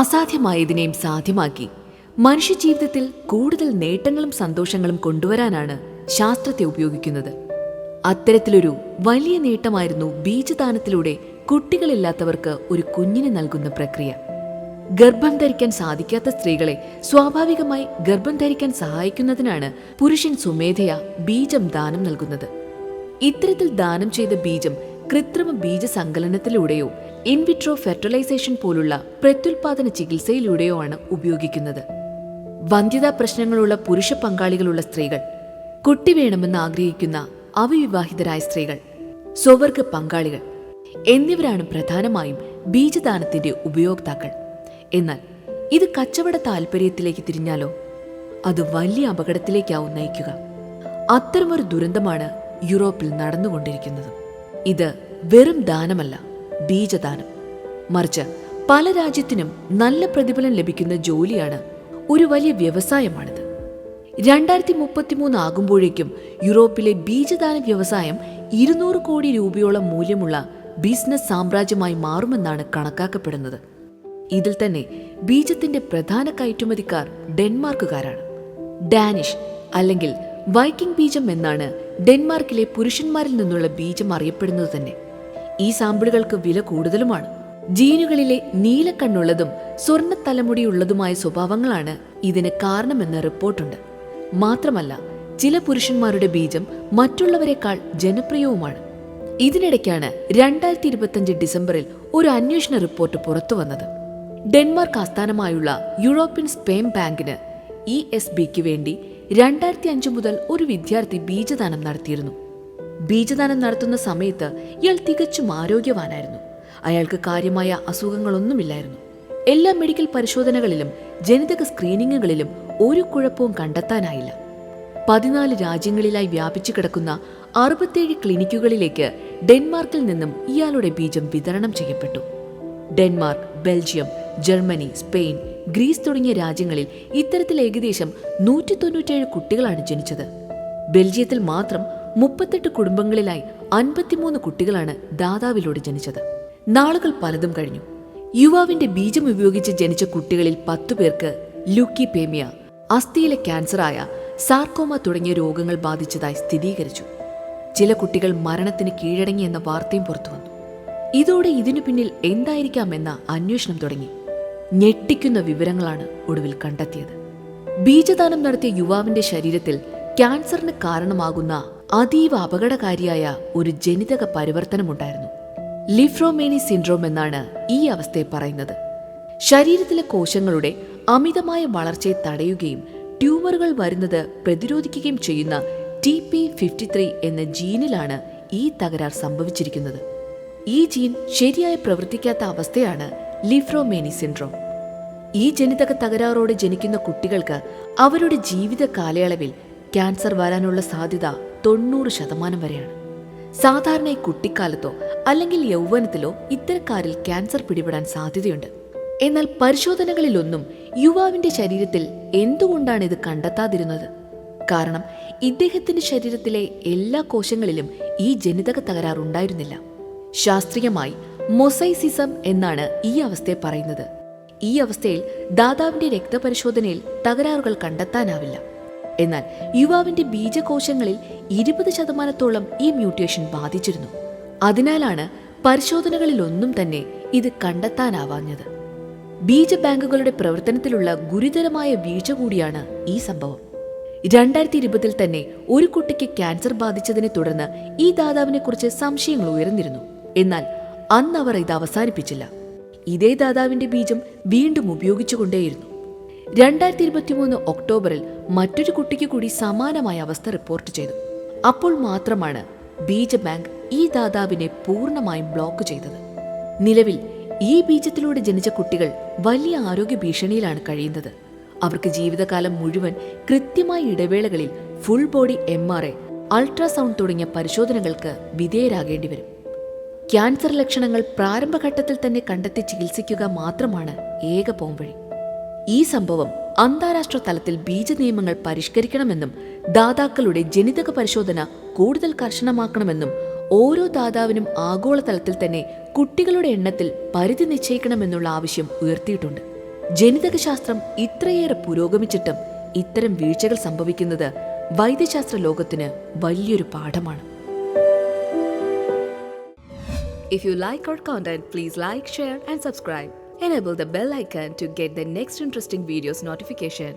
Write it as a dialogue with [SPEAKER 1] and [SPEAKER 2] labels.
[SPEAKER 1] അസാധ്യമായതിനെയും സാധ്യമാക്കി മനുഷ്യജീവിതത്തിൽ കൂടുതൽ നേട്ടങ്ങളും സന്തോഷങ്ങളും കൊണ്ടുവരാനാണ് ശാസ്ത്രത്തെ ഉപയോഗിക്കുന്നത്. അത്തരത്തിലൊരു വലിയ നേട്ടമായിരുന്നു ബീജദാനത്തിലൂടെ കുട്ടികളില്ലാത്തവർക്ക് ഒരു കുഞ്ഞിനെ നൽകുന്ന പ്രക്രിയ. ഗർഭം ധരിക്കാൻ സാധിക്കാത്ത സ്ത്രീകളെ സ്വാഭാവികമായി ഗർഭം ധരിക്കാൻ സഹായിക്കുന്നതിനാണ് പുരുഷൻ സ്വമേധയാ ബീജം ദാനം നൽകുന്നത്. ഇത്തരത്തിൽ ദാനം ചെയ്ത ബീജം കൃത്രിമ ബീജസങ്കലനത്തിലൂടെയോ ഇൻവിട്രോ ഫെർട്ടിലൈസേഷൻ പോലുള്ള പ്രത്യുൽപാദന ചികിത്സയിലൂടെയോ ആണ് ഉപയോഗിക്കുന്നത്. വന്ധ്യതാ പ്രശ്നങ്ങളുള്ള പുരുഷ പങ്കാളികളുള്ള സ്ത്രീകൾ, കുട്ടി വേണമെന്ന് ആഗ്രഹിക്കുന്ന അവിവാഹിതരായ സ്ത്രീകൾ, സ്വവർഗ പങ്കാളികൾ എന്നിവരാണ് പ്രധാനമായും ബീജദാനത്തിന്റെ ഉപയോക്താക്കൾ. എന്നാൽ ഇത് കച്ചവട താൽപര്യത്തിലേക്ക് തിരിഞ്ഞാലോ അത് വലിയ അപകടത്തിലേക്കാവും നയിക്കുക. അത്തരമൊരു ദുരന്തമാണ് യൂറോപ്പിൽ നടന്നുകൊണ്ടിരിക്കുന്നത്. ഇത് വെറും ദാനമല്ല, ബീജദാനം. മറിച്ച് പല രാജ്യത്തിനും നല്ല പ്രതിഫലം ലഭിക്കുന്ന ജോലിയാണ്, ഒരു വലിയ വ്യവസായമാണിത്. 2033 ആകുമ്പോഴേക്കും യൂറോപ്പിലെ ബീജദാന വ്യവസായം 200 കോടി രൂപയോളം മൂല്യമുള്ള ബിസിനസ് സാമ്രാജ്യമായി മാറുമെന്നാണ് കണക്കാക്കപ്പെടുന്നത്. ഇതിൽ തന്നെ ബീജത്തിന്റെ പ്രധാന കയറ്റുമതിക്കാർ ഡെൻമാർക്കുകാരാണ്. ഡാനിഷ് അല്ലെങ്കിൽ വൈക്കിംഗ് ബീജം എന്നാണ് ഡെൻമാർക്കിലെ പുരുഷന്മാരിൽ നിന്നുള്ള ബീജം അറിയപ്പെടുന്നത് തന്നെ. ഈ സാമ്പിളുകൾക്ക് വില കൂടുതലുമാണ്. ജീനുകളിലെ നീലക്കണ്ണുള്ളതും സ്വർണ്ണ തലമുടിയുള്ളതുമായ സ്വഭാവങ്ങളാണ് ഇതിന് കാരണമെന്ന റിപ്പോർട്ടുണ്ട്. മാത്രമല്ല, ചില പുരുഷന്മാരുടെ ബീജം മറ്റുള്ളവരെക്കാൾ ജനപ്രിയവുമാണ്. ഇതിനിടയ്ക്കാണ് 2025 ഡിസംബറിൽ ഒരു അന്വേഷണ റിപ്പോർട്ട് പുറത്തുവന്നത്. ഡെൻമാർക്ക് ആസ്ഥാനമായുള്ള യൂറോപ്യൻ സ്പേം ബാങ്കിന് ESBക്ക് വേണ്ടി 2005 മുതൽ ഒരു വിദ്യാർത്ഥി ബീജദാനം നടത്തിയിരുന്നു. ബീജദാനം നടത്തുന്ന സമയത്ത് ഇയാൾ തികച്ചും ആരോഗ്യവാനായിരുന്നു. അയാൾക്ക് കാര്യമായ അസുഖങ്ങളൊന്നുമില്ലായിരുന്നു. എല്ലാ മെഡിക്കൽ പരിശോധനകളിലും ജനിതക സ്ക്രീനിങ്ങുകളിലും ഒരു കുഴപ്പവും കണ്ടെത്താനായില്ല. 14 രാജ്യങ്ങളിലായി വ്യാപിച്ചു കിടക്കുന്ന 67 ക്ലിനിക്കുകളിലേക്ക് ഡെൻമാർക്കിൽ നിന്നും ഇയാളുടെ ബീജം വിതരണം ചെയ്യപ്പെട്ടു. Denmark, Belgium, Germany, Spain, Greece തുടങ്ങിയ രാജ്യങ്ങളിൽ ഇത്തരത്തിൽ ഏകദേശം 197 കുട്ടികളാണ് ജനിച്ചത്. ബെൽജിയത്തിൽ മാത്രം 38 കുടുംബങ്ങളിലായി 53 കുട്ടികളാണ് ദാതാവിലൂടെ ജനിച്ചത്. നാളുകൾ പലതും കഴിഞ്ഞു. യുവാവിന്റെ ബീജം ഉപയോഗിച്ച് ജനിച്ച കുട്ടികളിൽ 10 പേർക്ക് ല്യൂക്കീപേമിയ, അസ്ഥിയിലെ ക്യാൻസറായ സാർക്കോമ തുടങ്ങിയ രോഗങ്ങൾ ബാധിച്ചതായി സ്ഥിരീകരിച്ചു. ചില കുട്ടികൾ മരണത്തിന് കീഴടങ്ങിയെന്ന വാർത്തയും പുറത്തുവന്നു. ഇതോടെ ഇതിനു പിന്നിൽ എന്തായിരിക്കാമെന്ന അന്വേഷണം തുടങ്ങി. ഞെട്ടിക്കുന്ന വിവരങ്ങളാണ് ഒടുവിൽ കണ്ടെത്തിയത്. ബീജദാനം നടത്തിയ യുവാവിന്റെ ശരീരത്തിൽ ക്യാൻസറിന് കാരണമാകുന്ന അതീവ അപകടകാരിയായ ഒരു ജനിതക പരിവർത്തനമുണ്ടായിരുന്നു. ലിഫ്രോമേനി സിൻഡ്രോം എന്നാണ് ഈ അവസ്ഥയെ പറയുന്നത്. ശരീരത്തിലെ കോശങ്ങളുടെ അമിതമായ വളർച്ചയെ തടയുകയും ട്യൂമറുകൾ വരുന്നത് പ്രതിരോധിക്കുകയും ചെയ്യുന്ന TP53 എന്ന ജീനിലാണ് ഈ തകരാർ സംഭവിച്ചിരിക്കുന്നത്. ഈ ജീൻ ശരിയായി പ്രവർത്തിക്കാത്ത അവസ്ഥയാണ് ലിഫ്രോമേനി സിൻഡ്രോം. ഈ ജനിതക തകരാറോടെ ജനിക്കുന്ന കുട്ടികൾക്ക് അവരുടെ ജീവിത കാലയളവിൽ ക്യാൻസർ വരാനുള്ള സാധ്യത 90% വരെയാണ്. സാധാരണ കുട്ടിക്കാലത്തോ അല്ലെങ്കിൽ യൗവനത്തിലോ ഇത്തരക്കാരിൽ ക്യാൻസർ പിടിപെടാൻ സാധ്യതയുണ്ട്. എന്നാൽ പരിശോധനകളിലൊന്നും യുവാവിന്റെ ശരീരത്തിൽ എന്തുകൊണ്ടാണ് ഇത് കണ്ടെത്താതിരുന്നത്? കാരണം ഇദ്ദേഹത്തിന്റെ ശരീരത്തിലെ എല്ലാ കോശങ്ങളിലും ഈ ജനിതക തകരാർ ഉണ്ടായിരുന്നില്ല. ശാസ്ത്രീയമായി മൊസൈസിസം എന്നാണ് ഈ അവസ്ഥയെ പറയുന്നത്. ഈ അവസ്ഥയിൽ ദാതാവിന്റെ രക്തപരിശോധനയിൽ തകരാറുകൾ കണ്ടെത്താനാവില്ല. എന്നാൽ യുവാവിന്റെ ബീജകോശങ്ങളിൽ 20% ഈ മ്യൂട്ടേഷൻ ബാധിച്ചിരുന്നു. അതിനാലാണ് പരിശോധനകളിലൊന്നും തന്നെ ഇത് കണ്ടെത്താനാവാഞ്ഞത്. ബീജബാങ്കുകളുടെ പ്രവർത്തനത്തിലുള്ള ഗുരുതരമായ വീഴ്ച കൂടിയാണ് ഈ സംഭവം. 2020 തന്നെ ഒരു കുട്ടിക്ക് ക്യാൻസർ ബാധിച്ചതിനെ തുടർന്ന് ഈ ദാതാവിനെക്കുറിച്ച് സംശയങ്ങൾ ഉയർന്നിരുന്നു. എന്നാൽ അന്ന് അവർ ഇത് അവസാനിപ്പിച്ചില്ല. ഇതേ ദാതാവിന്റെ ബീജം വീണ്ടും ഉപയോഗിച്ചുകൊണ്ടേയിരുന്നു. 2023 ഒക്ടോബറിൽ മറ്റൊരു കുട്ടിക്ക് കൂടി സമാനമായ അവസ്ഥ റിപ്പോർട്ട് ചെയ്തു. അപ്പോൾ മാത്രമാണ് ബീജബാങ്ക് ഈ ദാതാവിനെ പൂർണ്ണമായും ബ്ലോക്ക് ചെയ്തത്. നിലവിൽ ഈ ബീജത്തിലൂടെ ജനിച്ച കുട്ടികൾ വലിയ ആരോഗ്യ ഭീഷണിയിലാണ് കഴിയുന്നത്. അവർക്ക് ജീവിതകാലം മുഴുവൻ കൃത്യമായ ഇടവേളകളിൽ ഫുൾ ബോഡി MRI, അൾട്രാസൗണ്ട് തുടങ്ങിയ പരിശോധനകൾക്ക് വിധേയരാകേണ്ടി വരും. ക്യാൻസർ ലക്ഷണങ്ങൾ പ്രാരംഭഘട്ടത്തിൽ തന്നെ കണ്ടെത്തി ചികിത്സിക്കുക മാത്രമാണ് ഏക പോംവഴി. ഈ സംഭവം അന്താരാഷ്ട്ര തലത്തിൽ ബീജ നിയമങ്ങൾ പരിഷ്കരിക്കണമെന്നും ദാതാക്കളുടെ ജനിതക പരിശോധന കൂടുതൽ കർശനമാക്കണമെന്നും ഓരോ ദാതാവിനും ആഗോളതലത്തിൽ തന്നെ കുട്ടികളുടെ എണ്ണത്തിൽ പരിധി നിശ്ചയിക്കണമെന്നുള്ള ആവശ്യം ഉയർത്തിയിട്ടുണ്ട്. ജനിതകശാസ്ത്രം ഇത്രയേറെ പുരോഗമിച്ചിട്ടും ഇത്തരം വീഴ്ചകൾ സംഭവിക്കുന്നത് വൈദ്യശാസ്ത്ര ലോകത്തിന് വലിയൊരു പാഠമാണ്. If you like our content, please like, share and subscribe. Enable the bell icon to get the next interesting videos notification.